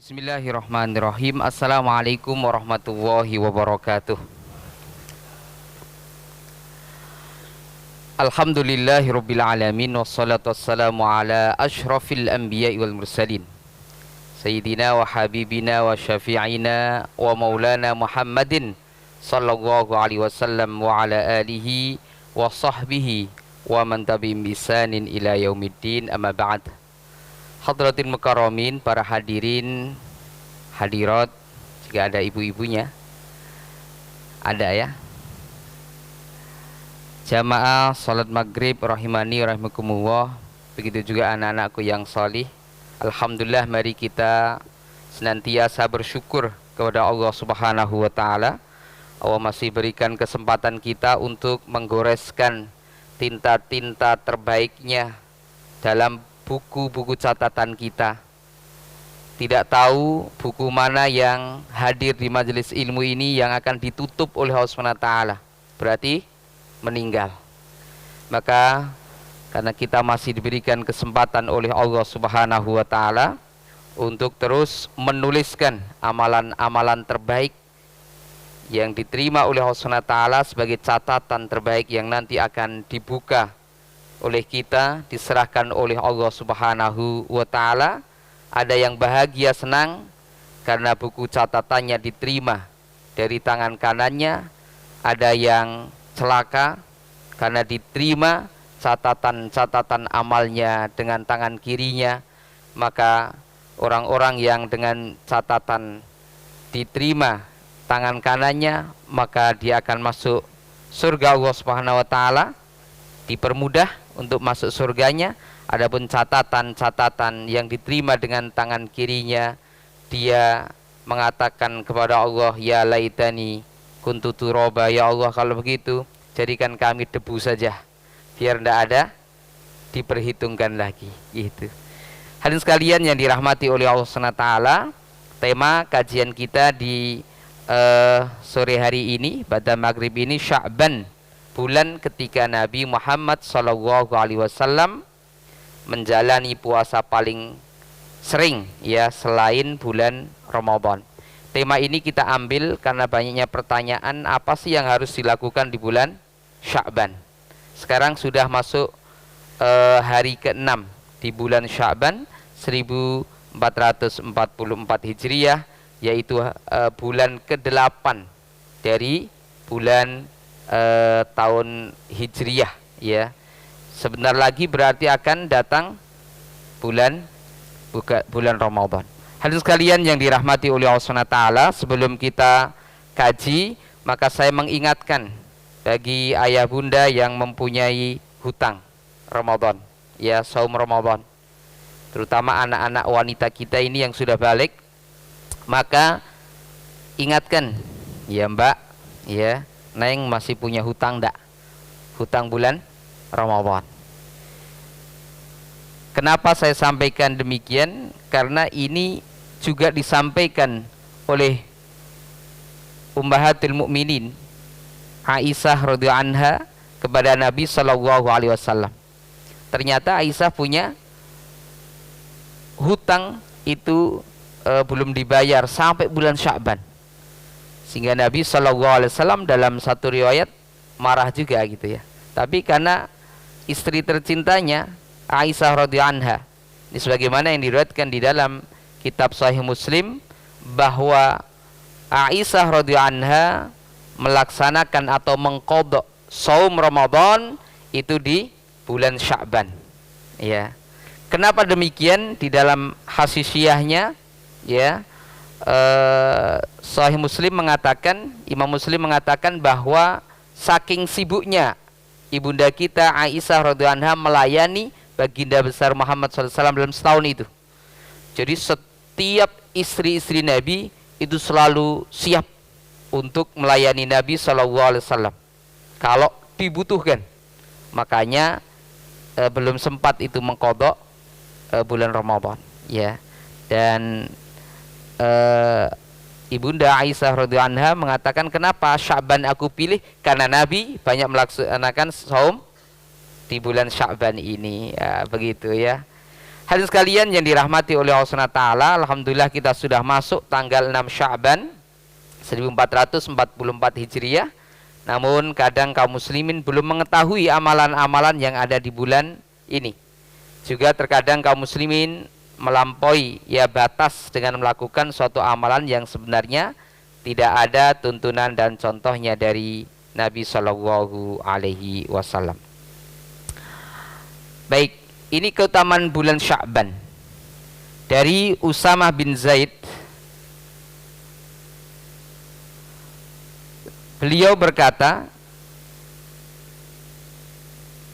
Bismillahirrahmanirrahim. Assalamualaikum warahmatullahi wabarakatuh. Alhamdulillahirabbil alamin wassalatu wassalamu ala asyrafil anbiya'i wal mursalin sayyidina wa habibina wa syafi'ina wa maulana Muhammadin sallallahu alaihi wasallam wa ala alihi wa sahbihi wa man tabi'im bisanin ila yaumiddin, amma ba'd. Hadratin mukarramin, para hadirin hadirat, jika ada ibu-ibunya, ada ya, jamaah salat maghrib rahimani rahimakumullah, begitu juga anak-anakku yang salih. Alhamdulillah, mari kita senantiasa bersyukur kepada Allah Subhanahu wa taala. Allah masih berikan kesempatan kita untuk menggoreskan tinta-tinta terbaiknya dalam buku-buku catatan kita. Tidak tahu buku mana yang hadir di majelis ilmu ini yang akan ditutup oleh Allah SWT, berarti meninggal. Maka karena kita masih diberikan kesempatan oleh Allah Subhanahu wa taala untuk terus menuliskan amalan-amalan terbaik yang diterima oleh Allah SWT sebagai catatan terbaik yang nanti akan dibuka oleh kita, diserahkan oleh Allah Subhanahu wa taala. Ada yang bahagia senang karena buku catatannya diterima dari tangan kanannya, ada yang celaka karena diterima catatan-catatan amalnya dengan tangan kirinya. Maka orang-orang yang dengan catatan diterima tangan kanannya, maka dia akan masuk surga Allah Subhanahu wa taala, dipermudah untuk masuk surganya. Adapun catatan-catatan yang diterima dengan tangan kirinya, dia mengatakan kepada Allah, ya laitani kuntu turaba, ya Allah kalau begitu jadikan kami debu saja, biar tidak ada diperhitungkan lagi. Gitu. Hadirin sekalian yang dirahmati oleh Allah SWT, tema kajian kita di sore hari ini pada maghrib ini, Sya'ban, bulan ketika Nabi Muhammad SAW menjalani puasa paling sering ya selain bulan Ramadan. Tema ini kita ambil karena banyaknya pertanyaan, apa sih yang harus dilakukan di bulan Sya'ban. Sekarang sudah masuk hari ke-6 di bulan Sya'ban 1444 Hijriah, yaitu bulan ke-8 dari bulan tahun Hijriah ya. Sebentar lagi berarti akan datang bulan Ramadan. Hadirin sekalian yang dirahmati oleh Allah SWT, sebelum kita kaji, maka saya mengingatkan bagi ayah bunda yang mempunyai hutang Ramadan ya, saum Ramadan, terutama anak-anak wanita kita ini yang sudah balik, maka ingatkan ya mbak ya, neng masih punya hutang enggak? Hutang bulan Ramadan. Kenapa saya sampaikan demikian? Karena ini juga disampaikan oleh Ummahatul Mukminin Aisyah radhiyallahu anha kepada Nabi sallallahu alaihi wasallam. Ternyata Aisyah punya hutang itu belum dibayar sampai bulan Sya'ban. Sehingga Nabi sallallahu alaihi wasallam dalam satu riwayat marah juga gitu ya. Tapi karena istri tercintanya Aisyah radhiyallahu anha, ini sebagaimana yang diriwayatkan di dalam kitab Sahih Muslim, bahwa Aisyah radhiyallahu anha melaksanakan atau mengqadha saum Ramadan itu di bulan Sya'ban ya. Kenapa demikian? Di dalam hasisiyahnya ya, Sahih Muslim mengatakan, Imam Muslim mengatakan bahwa saking sibuknya ibunda kita Aisyah radhiyallahu anha melayani baginda besar Muhammad SAW dalam setahun itu. Jadi setiap istri-istri Nabi itu selalu siap untuk melayani Nabi SAW kalau dibutuhkan. Makanya belum sempat itu mengqadha bulan Ramadan ya. Dan ibunda Aisyah radhiyallahu anha mengatakan, kenapa Sya'ban aku pilih? Karena Nabi banyak melaksanakan saum di bulan Sya'ban ini ya, begitu ya. Hadirin sekalian yang dirahmati oleh Allah Subhanahu wa taala, alhamdulillah kita sudah masuk tanggal 6 Sya'ban 1444 Hijriah. Namun kadang kaum muslimin belum mengetahui amalan-amalan yang ada di bulan ini. Juga terkadang kaum muslimin melampaui ya batas dengan melakukan suatu amalan yang sebenarnya tidak ada tuntunan dan contohnya dari Nabi Shallallahu Alaihi Wasallam. Baik, ini keutamaan bulan Sya'ban. Dari Usamah bin Zaid, beliau berkata,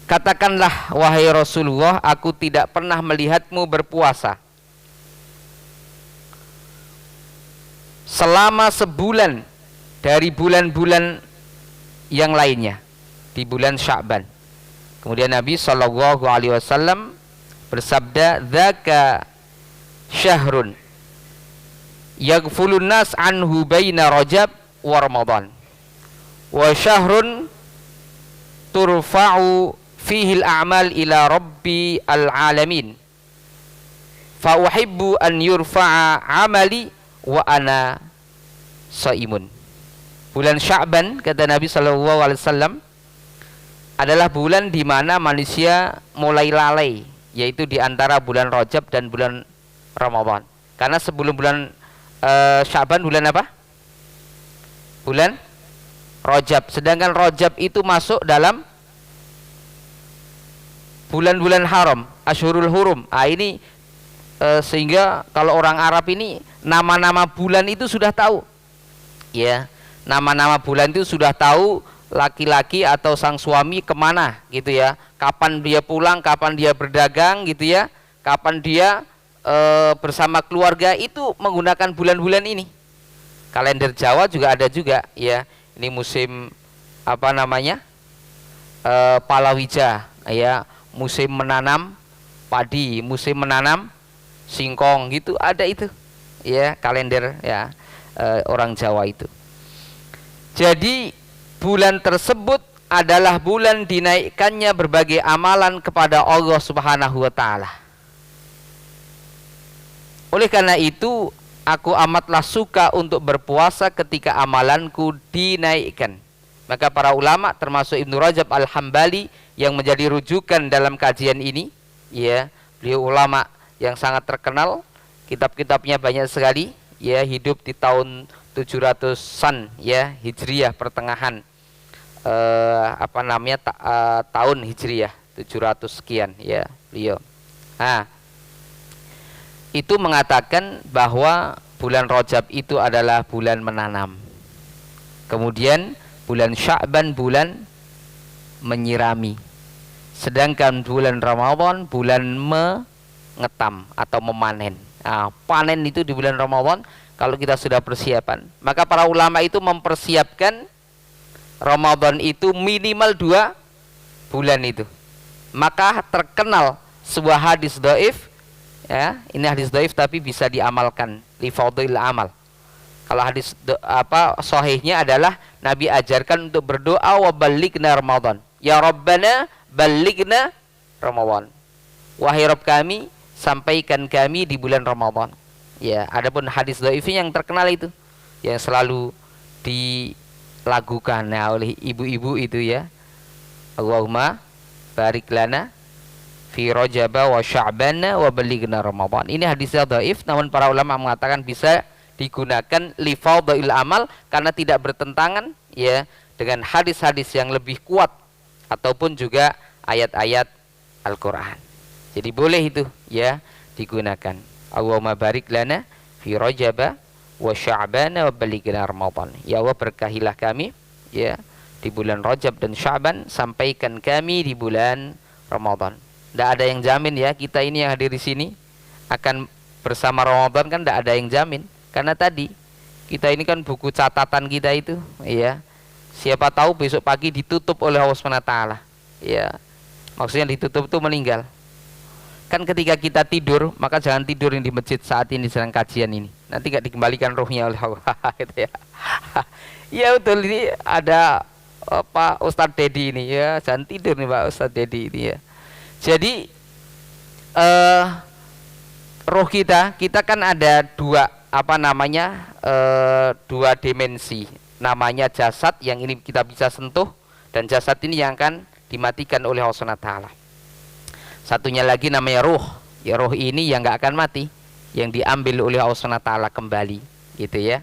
katakanlah wahai Rasulullah, aku tidak pernah melihatmu berpuasa selama sebulan dari bulan-bulan yang lainnya di bulan Sya'ban. Kemudian Nabi Shallallahu Alaihi Wasallam bersabda, "Dzaka syahrun yaghfulun nas anhu baina Rajab wa Ramadan, wa syahrun turfa'u fihi al-a'mal ila rabbi al-alamin, fa uhibbu an yurfa'a amali wa ana shaimun." Bulan Sya'ban, kata Nabi Shallallahu Alaihi Wasallam, adalah bulan di mana manusia mulai lalai, yaitu di antara bulan Rajab dan bulan Ramadan. Karena sebelum bulan Sya'ban bulan apa? Bulan Rajab. Sedangkan Rajab itu masuk dalam bulan-bulan haram, Asyhurul Hurum. Ini sehingga kalau orang Arab ini nama-nama bulan itu sudah tahu. Ya, nama-nama bulan itu sudah tahu laki-laki atau sang suami kemana gitu ya, kapan dia pulang, kapan dia berdagang gitu ya, kapan dia bersama keluarga, itu menggunakan bulan-bulan ini. Kalender Jawa juga ada juga ya, ini musim apa namanya, palawija ya, musim menanam padi, musim menanam singkong gitu, ada itu ya kalender ya orang Jawa itu. Jadi bulan tersebut adalah bulan dinaikkannya berbagai amalan kepada Allah Subhanahu wa taala. Oleh karena itu, aku amatlah suka untuk berpuasa ketika amalanku dinaikkan. Maka para ulama termasuk Ibnu Rajab Al-Hambali yang menjadi rujukan dalam kajian ini, ya, beliau ulama yang sangat terkenal, kitab-kitabnya banyak sekali, ya, hidup di tahun 700-an ya Hijriah pertengahan. Tahun Hijriah 700 sekian ya beliau. Itu mengatakan bahwa bulan Rajab itu adalah bulan menanam. Kemudian bulan Sya'ban bulan menyirami. Sedangkan bulan Ramadan bulan mengetam atau memanen. Panen itu di bulan Ramadan kalau kita sudah persiapan. Maka para ulama itu mempersiapkan Ramadan itu minimal 2 bulan itu. Maka terkenal sebuah hadis dhaif ya, ini hadis dhaif tapi bisa diamalkan li fadhil amal. Kalau hadis sahihnya adalah Nabi ajarkan untuk berdoa wa ballighna Ramadan. Ya Rabbana ballighna Ramadan. Wahai Rabb kami, sampaikan kami di bulan Ramadan. Ya, adapun hadis dhaifnya yang terkenal itu yang selalu dilakukan oleh ibu-ibu itu ya. Allahumma barik lana fi Rajab wa Sya'ban wa ballighna Ramadan. Ini hadisnya dhaif, namun para ulama mengatakan bisa digunakan li fadhil amal karena tidak bertentangan ya dengan hadis-hadis yang lebih kuat ataupun juga ayat-ayat Al-Qur'an. Jadi boleh itu ya digunakan. Allahumma barik lana fi Rajab wa Sya'ban wa ballighna Ramadan. Ya Allah, berkahilah kami ya di bulan Rajab dan Sya'ban, sampaikan kami di bulan Ramadan. Tidak ada yang jamin ya kita ini yang hadir di sini akan bersama Ramadan, kan tidak ada yang jamin. Karena tadi kita ini kan buku catatan kita itu ya, siapa tahu besok pagi ditutup oleh Allah Subhanahu wa taala ya. Maksudnya ditutup itu meninggal. Kan ketika kita tidur, maka jangan tidur yang di masjid saat ini sedang kajian ini. Nanti gak dikembalikan ruhnya oleh Allah gitu ya. Ya betul, ini ada Pak Ustadz Dedi ini ya, jangan tidur nih Pak Ustadz Dedi ini ya. Jadi roh kita kan ada dua dua dimensi, namanya jasad yang ini kita bisa sentuh, dan jasad ini yang akan dimatikan oleh Allah SWT. Satunya lagi namanya ruh, ya roh ini yang nggak akan mati, yang diambil oleh Allah SWT kembali, gitu ya.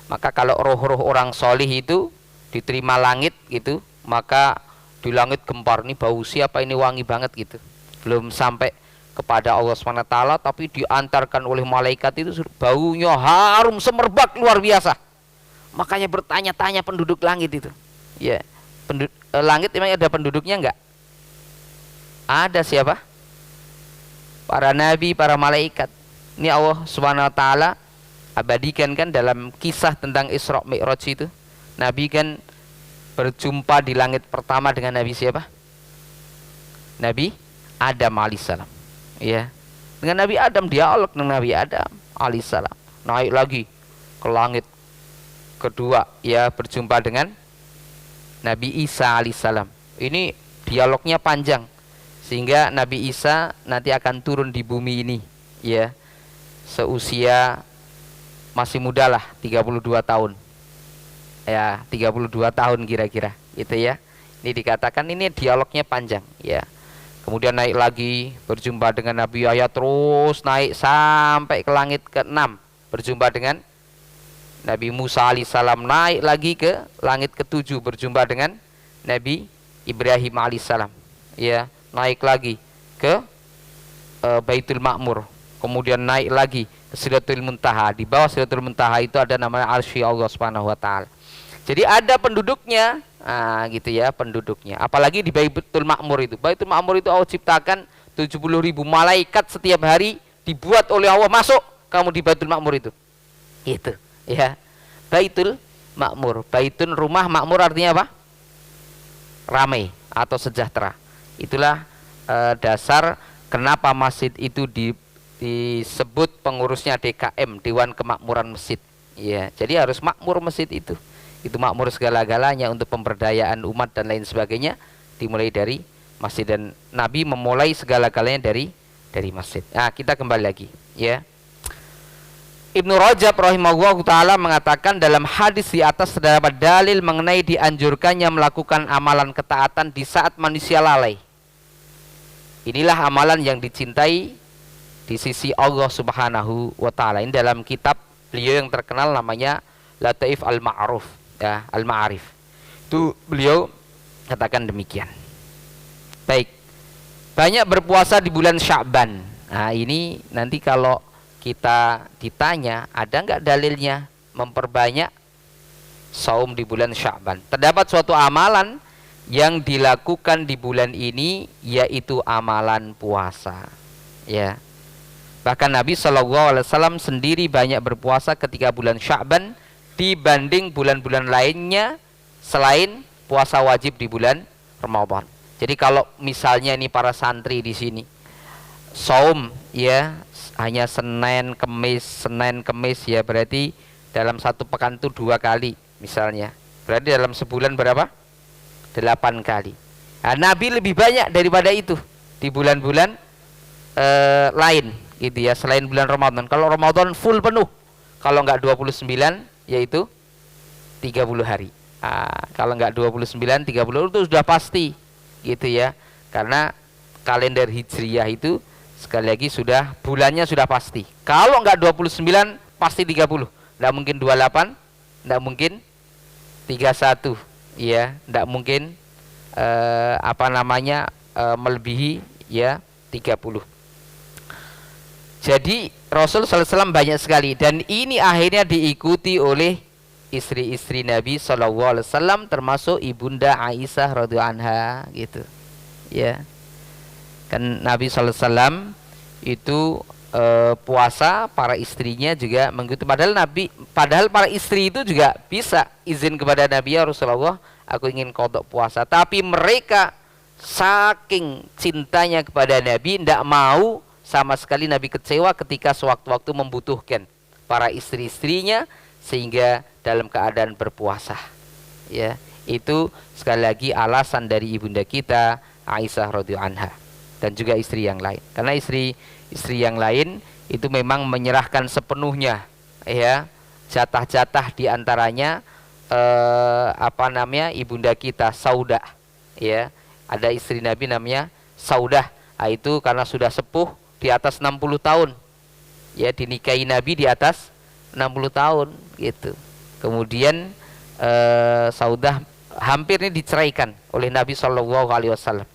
Maka kalau roh-roh orang solih itu diterima langit gitu, maka di langit gempar, nih bau siapa ini, wangi banget gitu, belum sampai kepada Allah SWT, tapi diantarkan oleh malaikat itu baunya harum semerbak luar biasa. Makanya bertanya-tanya penduduk langit itu, ya, langit memang ada penduduknya enggak? Ada siapa? Para nabi, para malaikat. Ini Allah SWT abadikan kan dalam kisah tentang Isra Mi'raj itu. Nabi kan berjumpa di langit pertama dengan Nabi siapa? Nabi Adam alaihissalam. Ya, dengan Nabi Adam, dialog dengan Nabi Adam alaihissalam. Naik lagi ke langit kedua, ya, berjumpa dengan Nabi Isa alaihissalam. Ini dialognya panjang, sehingga Nabi Isa nanti akan turun di bumi ini, ya, seusia masih muda lah, 32 tahun. Ya, 32 tahun kira-kira, gitu ya. Ini dikatakan ini dialognya panjang, ya. Kemudian naik lagi berjumpa dengan Nabi Yahya, terus naik sampai ke langit ke-6 berjumpa dengan Nabi Musa alaihissalam, naik lagi ke langit ke-7 berjumpa dengan Nabi Ibrahim alaihissalam, ya, naik lagi ke Baitul Ma'mur, kemudian naik lagi ke Sidratul Muntaha. Di bawah Sidratul Muntaha itu ada namanya Arsy Allah Subhanahu wa taala. Jadi ada penduduknya. Nah, gitu ya, penduduknya. Apalagi di Baitul Ma'mur itu. Baitul Ma'mur itu Allah ciptakan 70.000 malaikat setiap hari dibuat oleh Allah masuk kamu di Baitul Ma'mur itu. Gitu, ya. Baitul Ma'mur. Baitun rumah, Ma'mur artinya apa? Ramai atau sejahtera. Itulah dasar kenapa masjid itu disebut pengurusnya DKM, Dewan Kemakmuran Masjid. Ya, jadi harus makmur masjid itu. Itu makmur segala-galanya untuk pemberdayaan umat dan lain sebagainya, dimulai dari masjid, dan Nabi memulai segala-galanya dari masjid. Nah, kita kembali lagi, ya. Ibnu Rajab rahimahullah taala mengatakan dalam hadis di atas terdapat dalil mengenai dianjurkannya melakukan amalan ketaatan di saat manusia lalai. Inilah amalan yang dicintai di sisi Allah Subhanahu wa taala. Ini dalam kitab beliau yang terkenal namanya Lataif Al-Ma'ruf, ya, Al-Ma'arif. Itu beliau katakan demikian. Baik. Banyak berpuasa di bulan Sya'ban. Nah, ini nanti kalau kita ditanya, ada enggak dalilnya memperbanyak saum di bulan Sya'ban? Terdapat suatu amalan yang dilakukan di bulan ini, yaitu amalan puasa. Ya. Bahkan Nabi SAW sendiri banyak berpuasa ketika bulan Sya'ban dibanding bulan-bulan lainnya selain puasa wajib di bulan Ramadan. Jadi kalau misalnya ini para santri di sini saum, ya, hanya Senin Kemis, ya, berarti dalam satu pekan itu 2 kali misalnya. Berarti dalam sebulan berapa? 8 kali. Nah, Nabi lebih banyak daripada itu di bulan-bulan lain, gitu ya, selain bulan Ramadan. Kalau Ramadan full penuh, kalau enggak 29 yaitu 30 hari. Kalau enggak 29, 30 itu sudah pasti, gitu ya. Karena kalender Hijriyah itu sekali lagi sudah bulannya sudah pasti. Kalau enggak 29 pasti 30. Enggak mungkin 28, enggak mungkin 31, ya, enggak mungkin melebihi, ya, 30. Jadi Rasul SAW banyak sekali, dan ini akhirnya diikuti oleh istri-istri Nabi SAW, termasuk ibunda Aisyah radhiyallahu anha, gitu, ya. Kan Nabi SAW itu puasa, para istrinya juga mengikuti. Padahal para istri itu juga bisa izin kepada Nabi, ya Rasulullah, aku ingin qadha puasa. Tapi mereka saking cintanya kepada Nabi, tidak mau sama sekali Nabi kecewa ketika sewaktu-waktu membutuhkan para istri-istrinya, sehingga dalam keadaan berpuasa. Ya, itu sekali lagi alasan dari ibunda kita Aisyah radhiyallahu anha, dan juga istri yang lain. Karena istri yang lain itu memang menyerahkan sepenuhnya, ya, jatah-jatah diantaranya ibunda kita Saudah, ya, ada istri Nabi namanya Saudah. Nah, itu karena sudah sepuh di atas 60 tahun, ya, dinikahi Nabi di atas 60 tahun gitu. Kemudian Saudah hampir ini diceraikan oleh Nabi SAW.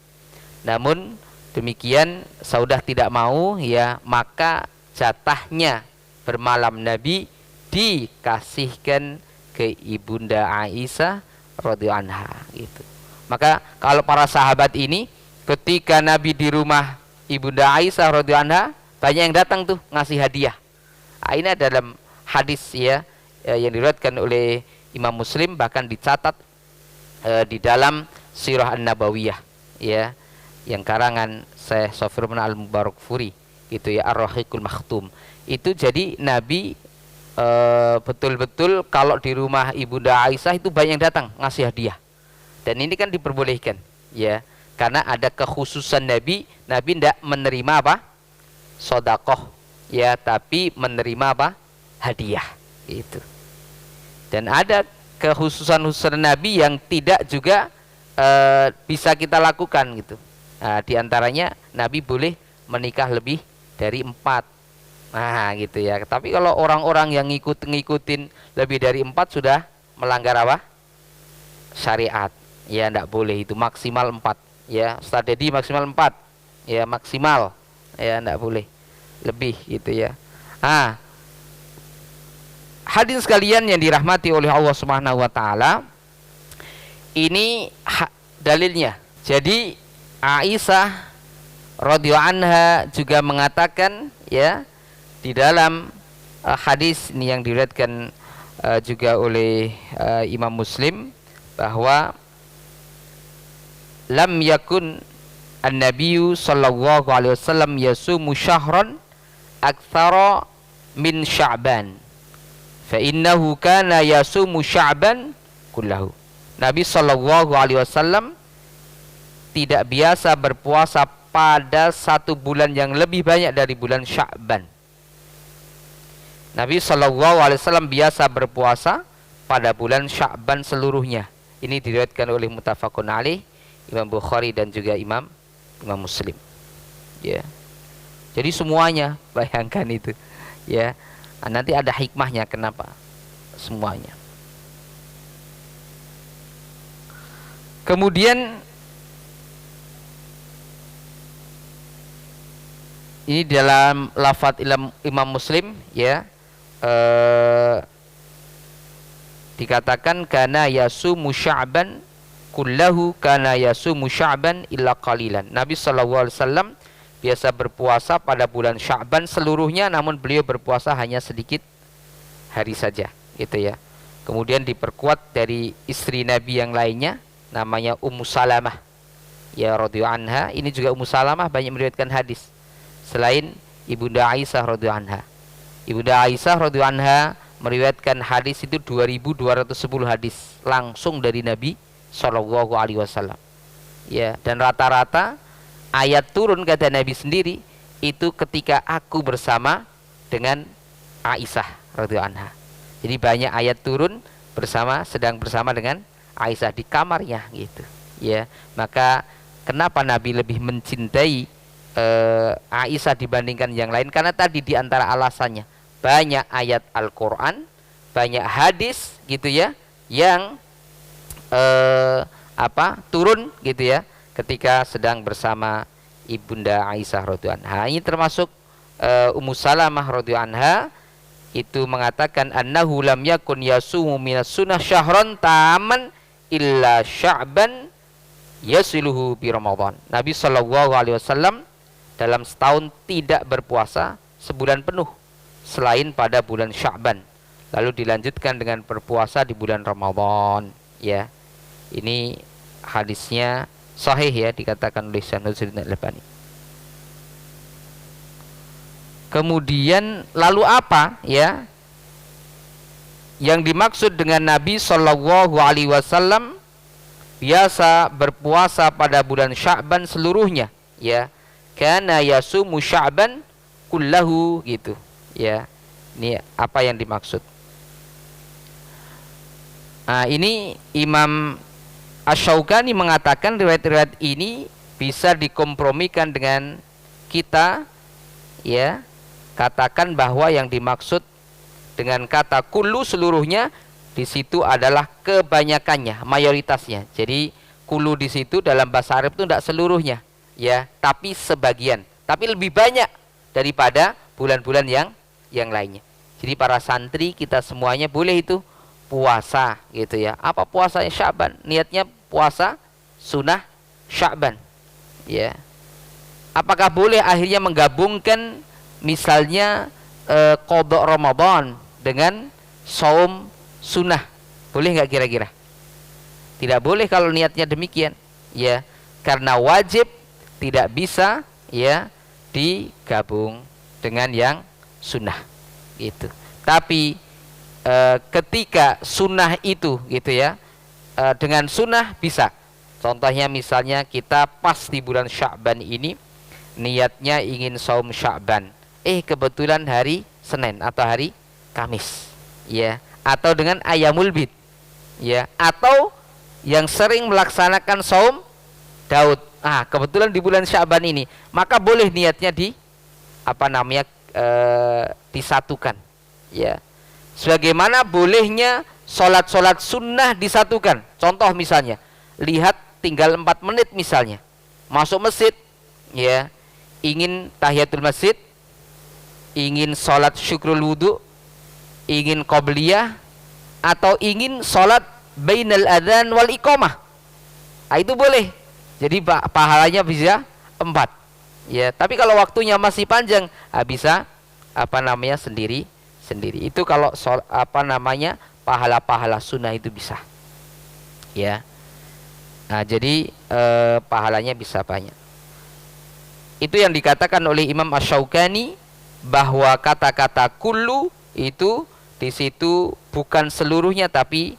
Namun demikian Saudah tidak mau, ya, maka jatahnya bermalam Nabi dikasihkan ke ibunda Aisyah radhiyallahu anha gitu. Maka kalau para sahabat ini ketika Nabi di rumah ibunda Aisyah radhiyallahu anha, banyak yang datang tuh ngasih hadiah. Nah, ini dalam hadis, ya, yang diriwayatkan oleh Imam Muslim, bahkan dicatat di dalam Sirah An-Nabawiyah, ya, yang karangan Syekh Shafir bin Al-Mubarakfuri gitu, ya, Ar-Rahiqul Makhtum. Itu jadi Nabi betul-betul kalau di rumah ibunda Aisyah itu banyak yang datang ngasih hadiah. Dan ini kan diperbolehkan, ya, karena ada kekhususan Nabi tidak menerima apa? Sedekah, ya, tapi menerima apa? Hadiah itu. Dan ada kekhususan Nabi yang tidak juga bisa kita lakukan gitu. Nah, diantaranya Nabi boleh menikah lebih dari 4. Nah, gitu, ya. Tapi kalau orang-orang yang ngikutin lebih dari 4 sudah melanggar apa? Syariat. Ya, enggak boleh, itu maksimal 4. Ya, Ustaz Dedi maksimal 4. Ya, maksimal. Ya, enggak boleh lebih gitu, ya. Ah, hadirin sekalian yang dirahmati oleh Allah Subhanahu wa taala, ini dalilnya. Jadi Aisyah radhiyallahu anha juga mengatakan, ya, di dalam hadis ini yang diriwayatkan juga oleh Imam Muslim, bahwa lam yakun an-nabiyyu sallallahu alaihi wasallam yasumu syahran aktsara min Sya'ban fa innahu kana yasumu Sya'ban kullahu. Nabi sallallahu alaihi wasallam tidak biasa berpuasa pada satu bulan yang lebih banyak dari bulan Sya'ban. Nabi SAW biasa berpuasa pada bulan Sya'ban seluruhnya. Ini diriwayatkan oleh muttafaqun alaih, Imam Bukhari dan juga Imam Muslim. Ya. Jadi semuanya, bayangkan itu. Ya. Nah, nanti ada hikmahnya kenapa semuanya. Kemudian ini dalam lafadz Imam Muslim, ya, dikatakan kana yasumu Sya'ban kullahu kana yasumu Sya'ban illa qalilan. Nabi SAW biasa berpuasa pada bulan Sya'ban seluruhnya, namun beliau berpuasa hanya sedikit hari saja, gitu, ya. Kemudian diperkuat dari istri Nabi yang lainnya, namanya Ummu Salamah, ya, radhiyallahu anha. Ini juga Ummu Salamah banyak meriwayatkan hadis selain ibunda Aisyah radhiyallahu anha. Ibunda Aisyah radhiyallahu anha meriwayatkan hadis itu 2210 hadis langsung dari Nabi sallallahu alaihi wasallam. Ya, dan rata-rata ayat turun, kata Nabi sendiri, itu ketika aku bersama dengan Aisyah radhiyallahu anha. Jadi banyak ayat turun sedang bersama dengan Aisyah di kamarnya gitu. Ya, maka kenapa Nabi lebih mencintai Aisyah dibandingkan yang lain? Karena tadi di antara alasannya banyak ayat Al-Quran, banyak hadis gitu, ya, yang turun gitu, ya, ketika sedang bersama ibunda Aisyah radhiyallahu anha. Ini termasuk Ummu Salamah radhiyallahu anha itu mengatakan annahu lam yakun yasumu minas sunnah syahran taman illa Sya'ban yasiluhu bi Ramadan. Nabi sallallahu alaihi wasallam dalam setahun tidak berpuasa sebulan penuh selain pada bulan Sya'ban, lalu dilanjutkan dengan berpuasa di bulan Ramadan, ya. Ini hadisnya sahih, ya, dikatakan oleh Syekh Nuzul Al-Albani. Kemudian lalu apa, ya, yang dimaksud dengan Nabi sallallahu alaihi wasallam biasa berpuasa pada bulan Sya'ban seluruhnya, ya. Kana yasumu Sya'ban kullahu gitu ya. Ini apa yang dimaksud. Nah, ini Imam Asy-Syaukani mengatakan riwayat-riwayat ini bisa dikompromikan dengan kita ya. Katakan bahwa yang dimaksud dengan kata kullu seluruhnya di situ adalah kebanyakannya, mayoritasnya. Jadi kullu di situ dalam bahasa Arab itu tidak seluruhnya ya, tapi sebagian, tapi lebih banyak daripada bulan-bulan yang lainnya. Jadi para santri kita semuanya boleh itu puasa gitu ya. Apa puasanya? Sya'ban. Niatnya puasa sunnah Sya'ban. Ya. Apakah boleh akhirnya menggabungkan misalnya qada Ramadan dengan saum sunnah? Boleh nggak kira-kira? Tidak boleh kalau niatnya demikian. Ya. Karena wajib tidak bisa ya digabung dengan yang sunnah gitu. Tapi ketika sunnah itu gitu ya, dengan sunnah bisa. Contohnya misalnya kita pas di bulan Sya'ban ini niatnya ingin saum Sya'ban, kebetulan hari Senin atau hari Kamis ya, atau dengan Ayyamul Bid ya, atau yang sering melaksanakan saum Daud, kebetulan di bulan Sya'ban ini, maka boleh niatnya di disatukan ya. Sebagaimana bolehnya sholat-sholat sunnah disatukan. Contoh misalnya, lihat tinggal 4 menit misalnya, masuk masjid ya, ingin tahiyatul masjid, ingin sholat syukrul wudu, ingin qobliyah, atau ingin sholat bainal adzan wal iqamah, itu boleh. Jadi pahalanya bisa 4 ya. Tapi kalau waktunya masih panjang, bisa sendiri. Itu kalau pahala-pahala sunnah itu bisa ya. Nah, jadi pahalanya bisa banyak. Itu yang dikatakan oleh Imam Asy-Syaukani bahwa kata-kata kullu itu di situ bukan seluruhnya tapi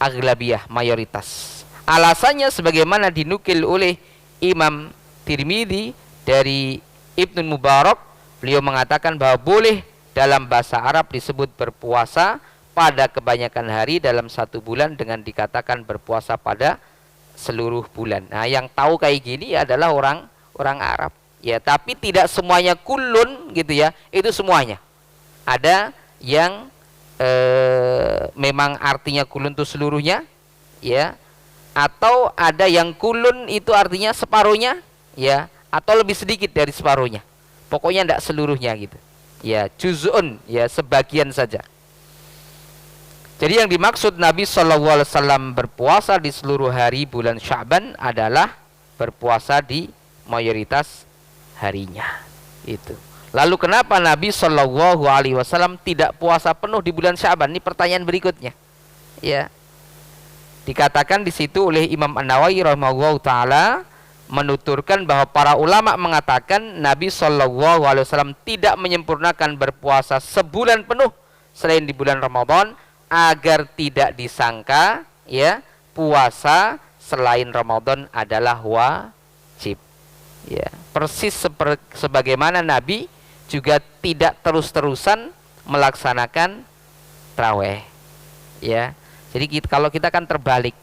aglabiyah, mayoritas. Alasannya sebagaimana dinukil oleh Imam Tirmidzi dari Ibnu Mubarak, beliau mengatakan bahwa boleh dalam bahasa Arab disebut berpuasa pada kebanyakan hari dalam 1 bulan dengan dikatakan berpuasa pada seluruh bulan. Nah, yang tahu kayak gini adalah orang Arab ya, tapi tidak semuanya kulun gitu ya, itu semuanya. Ada yang memang artinya kulun itu seluruhnya ya, atau ada yang kulun itu artinya separuhnya ya, atau lebih sedikit dari separuhnya. Pokoknya tidak seluruhnya gitu ya, juz'un ya, sebagian saja. Jadi yang dimaksud Nabi SAW berpuasa di seluruh hari bulan Sya'ban adalah berpuasa di mayoritas harinya itu. Lalu kenapa Nabi SAW tidak puasa penuh di bulan Sya'ban? Ini pertanyaan berikutnya ya. Dikatakan di situ oleh Imam An-Nawawi rahimahullahu taala, menuturkan bahwa para ulama mengatakan Nabi SAW tidak menyempurnakan berpuasa sebulan penuh selain di bulan Ramadan, agar tidak disangka ya puasa selain Ramadan adalah wajib ya. Persis sebagaimana Nabi juga tidak terus-terusan melaksanakan tarawih ya. Jadi kalau kita kan terbalik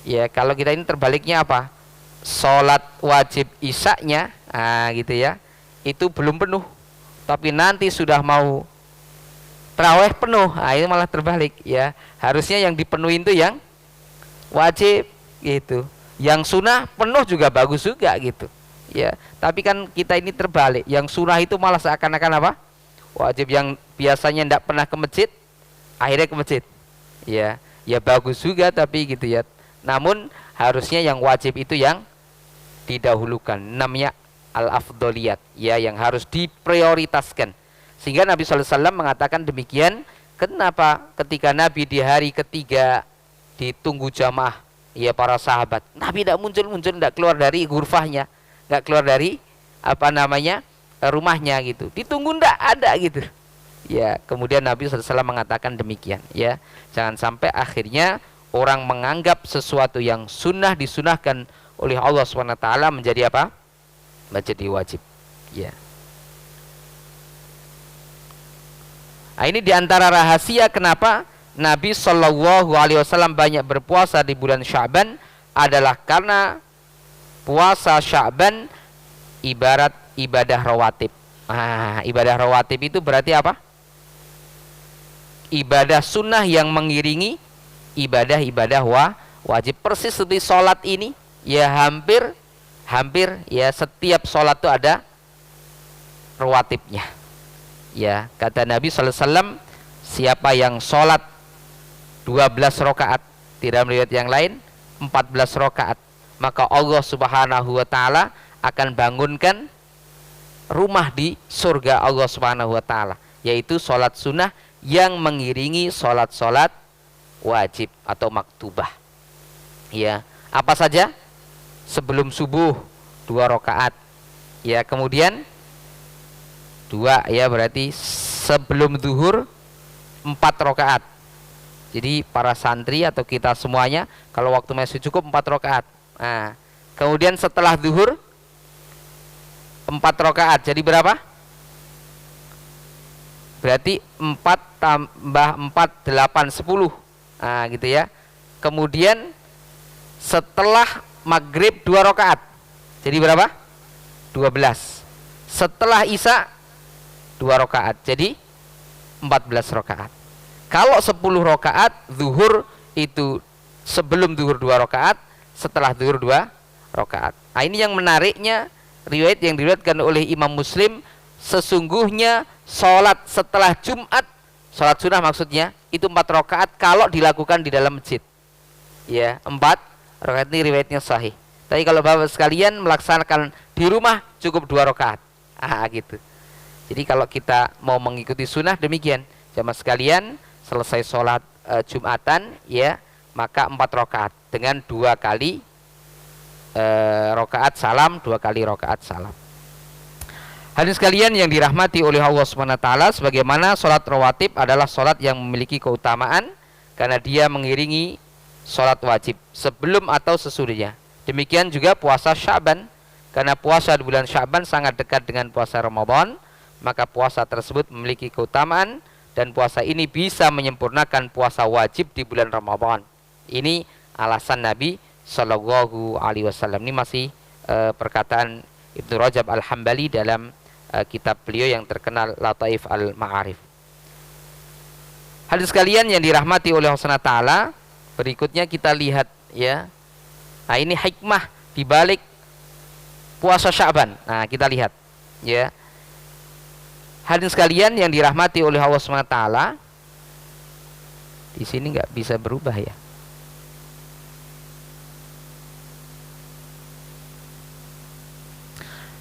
ya, kalau kita ini terbaliknya apa? Sholat wajib isya-nya gitu ya, itu belum penuh, tapi nanti sudah mau tarawih penuh, itu malah terbalik ya. Harusnya yang dipenuhi itu yang wajib gitu, yang sunnah penuh juga bagus juga gitu ya. Tapi kan kita ini terbalik, yang sunnah itu malah seakan-akan apa? Wajib. Yang biasanya tidak pernah ke masjid akhirnya ke masjid ya. Ya bagus juga tapi gitu ya. Namun harusnya yang wajib itu yang didahulukan, namanya al-afdoliyat ya, yang harus diprioritaskan. Sehingga Nabi SAW mengatakan demikian. Kenapa ketika Nabi di hari ketiga ditunggu jamaah ya para sahabat, Nabi tidak muncul-muncul, tidak keluar dari ghurfahnya, tidak keluar dari rumahnya gitu, ditunggu tidak ada gitu ya. Kemudian Nabi SAW mengatakan demikian ya, jangan sampai akhirnya orang menganggap sesuatu yang sunnah disunahkan oleh Allah SWT menjadi apa? Menjadi wajib ya. Nah, ini diantara rahasia kenapa Nabi Shallallahu Alaihi Wasallam banyak berpuasa di bulan Sya'ban adalah karena puasa Sya'ban ibarat ibadah rawatib. Nah, ibadah rawatib itu berarti apa? Ibadah sunnah yang mengiringi ibadah-ibadah wajib. Persis seperti sholat ini, ya hampir ya setiap sholat itu ada rawatibnya. Ya, kata Nabi sallallahu alaihi wasallam, siapa yang sholat 12 rakaat, tidak melihat yang lain 14 rakaat, maka Allah Subhanahu wa taala akan bangunkan rumah di surga Allah Subhanahu wa taala, yaitu sholat sunnah yang mengiringi sholat-sholat wajib atau maktubah. Ya, apa saja? Sebelum subuh 2 rakaat. Ya, kemudian 2, ya berarti sebelum zuhur 4 rakaat. Jadi para santri atau kita semuanya kalau waktu masih cukup 4 rakaat. Nah, kemudian setelah zuhur 4 rakaat. Jadi berapa? Berarti 4 tambah 4 8 10. Nah, gitu ya. Kemudian setelah maghrib 2 rakaat. Jadi berapa? 12. Setelah isya 2 rakaat, jadi 14 rakaat. Kalau 10 rakaat, zuhur itu sebelum zuhur 2 rakaat, setelah zuhur 2 rakaat. Nah, ini yang menariknya, riwayat yang diriwayatkan oleh Imam Muslim, sesungguhnya sholat setelah Jumat, sholat sunnah maksudnya, itu 4 rakaat kalau dilakukan di dalam masjid. Ya, 4 rakaat ini riwayatnya sahih. Tapi kalau Bapak sekalian melaksanakan di rumah cukup 2 rakaat. Gitu. Jadi kalau kita mau mengikuti sunnah demikian, jamaah sekalian, selesai sholat Jumatan, ya, maka 4 rakaat dengan 2 kali rakaat salam, 2 kali rakaat salam. Hadirin sekalian yang dirahmati oleh Allah Subhanahu wa taala, sebagaimana sholat rawatib adalah sholat yang memiliki keutamaan karena dia mengiringi sholat wajib sebelum atau sesudahnya. Demikian juga puasa Sya'ban, karena puasa di bulan Sya'ban sangat dekat dengan puasa Ramadan, maka puasa tersebut memiliki keutamaan dan puasa ini bisa menyempurnakan puasa wajib di bulan Ramadan. Ini alasan Nabi Shallallahu Alaihi Wasallam. Ini masih perkataan Ibnu Rajab Al-Hambali dalam kitab beliau yang terkenal Lataif Al-Ma'arif. Hadirin sekalian yang dirahmati oleh Allah Subhanahu wa taala, berikutnya kita lihat, ya. Nah, ini hikmah di balik puasa Sya'ban. Nah, kita lihat, ya. Hadirin sekalian yang dirahmati oleh Allah SWT, di sini nggak bisa berubah, ya.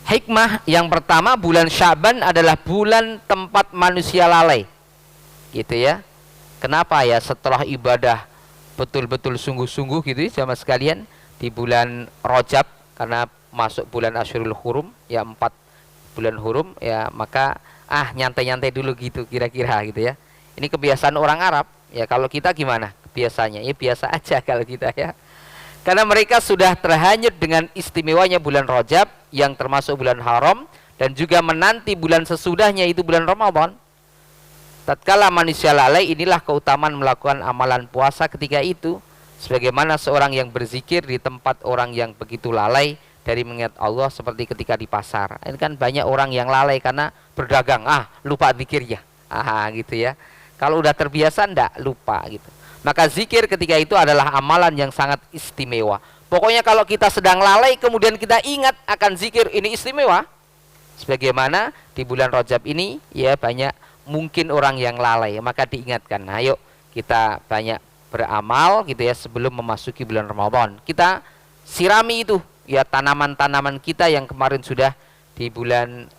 Hikmah yang pertama, bulan Sya'ban adalah bulan tempat manusia lalai, gitu ya. Kenapa ya? Setelah ibadah betul-betul sungguh-sungguh gitu ya, jamaah sekalian, di bulan Rajab, karena masuk bulan Asyurul Hurum, ya 4 bulan Hurum, ya maka nyantai-nyantai dulu gitu kira-kira gitu ya. Ini kebiasaan orang Arab, ya. Kalau kita gimana biasanya? Ya biasa aja kalau kita, ya. Karena mereka sudah terhanyut dengan istimewanya bulan Rajab yang termasuk bulan haram, dan juga menanti bulan sesudahnya itu bulan Ramadan. Tatkala manusia lalai, inilah keutamaan melakukan amalan puasa ketika itu. Sebagaimana seorang yang berzikir di tempat orang yang begitu lalai dari mengingat Allah, seperti ketika di pasar. Ini kan banyak orang yang lalai karena berdagang, lupa zikirnya, gitu ya. Kalau udah terbiasa ndak lupa gitu. Maka zikir ketika itu adalah amalan yang sangat istimewa. Pokoknya kalau kita sedang lalai kemudian kita ingat akan zikir, ini istimewa. Sebagaimana di bulan Rajab ini, ya banyak mungkin orang yang lalai, maka diingatkan. Nah, ayo kita banyak beramal gitu ya sebelum memasuki bulan Ramadan. Kita sirami itu, ya, tanaman-tanaman kita yang kemarin sudah di bulan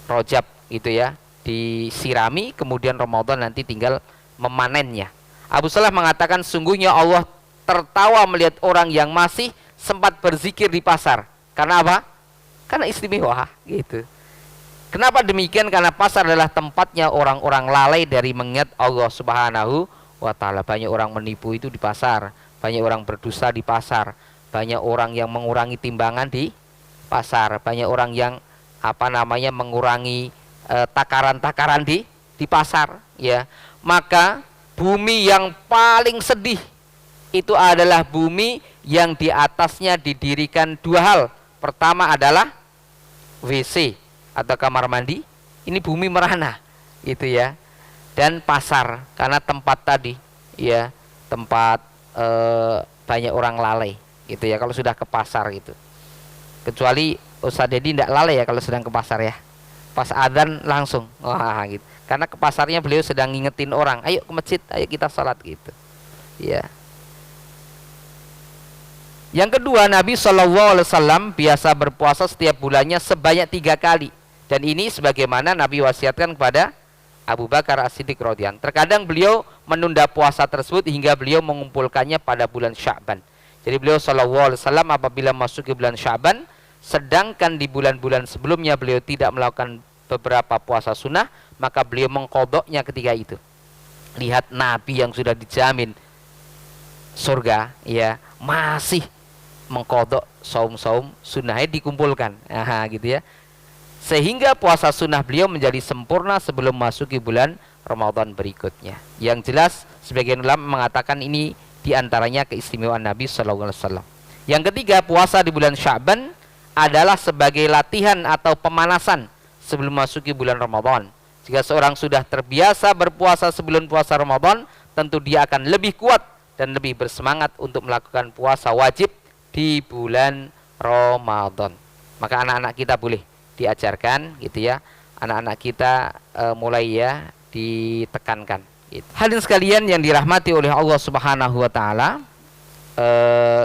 Rajab itu ya, disirami, kemudian Ramadan nanti tinggal memanennya. Abu Salah mengatakan, sungguhnya Allah tertawa melihat orang yang masih sempat berzikir di pasar. Karena apa? Karena istimewa gitu. Kenapa demikian? Karena pasar adalah tempatnya orang-orang lalai dari mengingat Allah Subhanahu wa taala. Banyak orang menipu itu di pasar, banyak orang berdosa di pasar, banyak orang yang mengurangi timbangan di pasar, banyak orang yang mengurangi takaran-takaran di pasar, ya. Maka bumi yang paling sedih itu adalah bumi yang di atasnya didirikan dua hal. Pertama adalah WC atau kamar mandi, ini bumi merana, gitu ya. Dan pasar, karena tempat tadi, ya, tempat banyak orang lalai, gitu ya. Kalau sudah ke pasar gitu, kecuali Ustadz Dedi tidak lalai ya kalau sedang ke pasar ya. Pas adzan langsung, wah gitu. Karena ke pasarnya beliau sedang ngingetin orang, ayo ke masjid, ayo kita sholat gitu. Ya. Yang kedua, Nabi SAW biasa berpuasa setiap bulannya sebanyak 3 kali. Dan ini sebagaimana Nabi wasiatkan kepada Abu Bakar As-Siddiq radhiyallahu anhu. Terkadang beliau menunda puasa tersebut hingga beliau mengumpulkannya pada bulan Sya'ban. Jadi beliau SAW apabila masuk ke bulan Sya'ban, sedangkan di bulan-bulan sebelumnya beliau tidak melakukan beberapa puasa sunnah, maka beliau mengqadha'nya ketika itu. Lihat Nabi yang sudah dijamin surga, ya, masih mengqadha' saum-saum sunnahnya dikumpulkan, gitu ya. Sehingga puasa sunnah beliau menjadi sempurna sebelum masuk ke bulan Ramadan berikutnya. Yang jelas sebagian ulama mengatakan ini diantaranya keistimewaan Nabi SAW. Yang ketiga, puasa di bulan Sya'ban adalah sebagai latihan atau pemanasan sebelum masuk ke bulan Ramadan. Jika seorang sudah terbiasa berpuasa sebelum puasa Ramadan, tentu dia akan lebih kuat dan lebih bersemangat untuk melakukan puasa wajib di bulan Ramadan. Maka anak-anak kita boleh diajarkan, gitu ya. Anak-anak kita mulai ya ditekankan. Gitu. Hadirin sekalian yang dirahmati oleh Allah Subhanahu wa taala,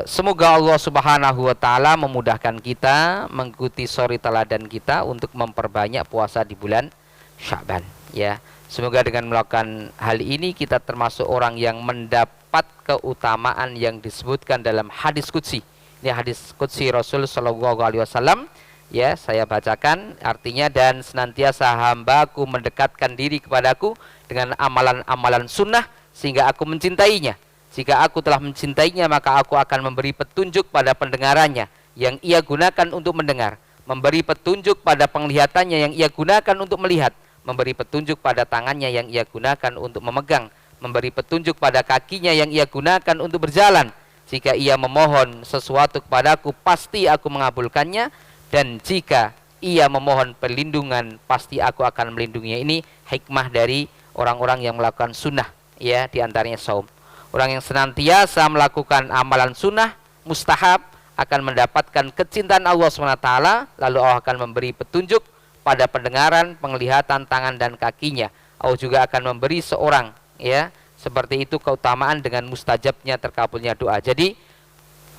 semoga Allah Subhanahu wa taala memudahkan kita mengikuti suri teladan kita untuk memperbanyak puasa di bulan Sya'ban, ya. Semoga dengan melakukan hal ini kita termasuk orang yang mendapat keutamaan yang disebutkan dalam hadis qudsi. Ini hadis qudsi Rasul sallallahu alaihi wasallam, ya, saya bacakan artinya, dan senantiasa hambaku mendekatkan diri kepadaku dengan amalan-amalan sunnah sehingga aku mencintainya. Jika aku telah mencintainya, maka aku akan memberi petunjuk pada pendengarannya yang ia gunakan untuk mendengar, memberi petunjuk pada penglihatannya yang ia gunakan untuk melihat, memberi petunjuk pada tangannya yang ia gunakan untuk memegang, memberi petunjuk pada kakinya yang ia gunakan untuk berjalan. Jika ia memohon sesuatu kepadaku, pasti aku mengabulkannya, dan jika ia memohon perlindungan, pasti aku akan melindunginya. Ini hikmah dari orang-orang yang melakukan sunnah, ya, diantaranya saum. Orang yang senantiasa melakukan amalan sunnah mustahab akan mendapatkan kecintaan Allah SWT, lalu Allah akan memberi petunjuk pada pendengaran, penglihatan, tangan dan kakinya. Allah juga akan memberi seorang, ya, seperti itu keutamaan dengan mustajabnya terkabulnya doa. Jadi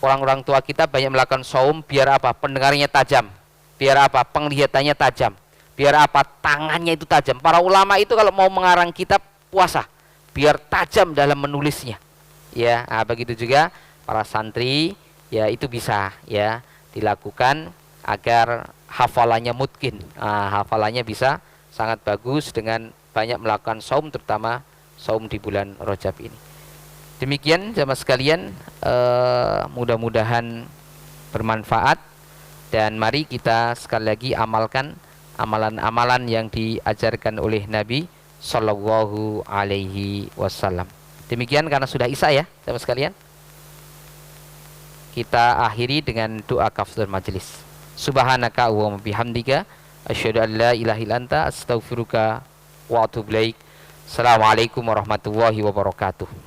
orang-orang tua kita banyak melakukan saum biar apa? Pendengarannya tajam, biar apa? Penglihatannya tajam, biar apa? Tangannya itu tajam. Para ulama itu kalau mau mengarang kitab puasa, biar tajam dalam menulisnya. Ya, begitu juga para santri, ya, itu bisa, ya, dilakukan agar hafalannya mungkin, hafalannya bisa sangat bagus dengan banyak melakukan saum, terutama saum di bulan Rajab ini. Demikian jamaah sekalian, mudah-mudahan bermanfaat, dan mari kita sekali lagi amalkan amalan-amalan yang diajarkan oleh Nabi Sallallahu Alaihi Wasallam. Demikian karena sudah isya ya jamaah sekalian, kita akhiri dengan doa kafaratul majelis. Subhanaka wa bihamdika asyhadu an la ilaha illa anta astaghfiruka wa atubu ilaik. Assalamualaikum warahmatullahi wabarakatuh.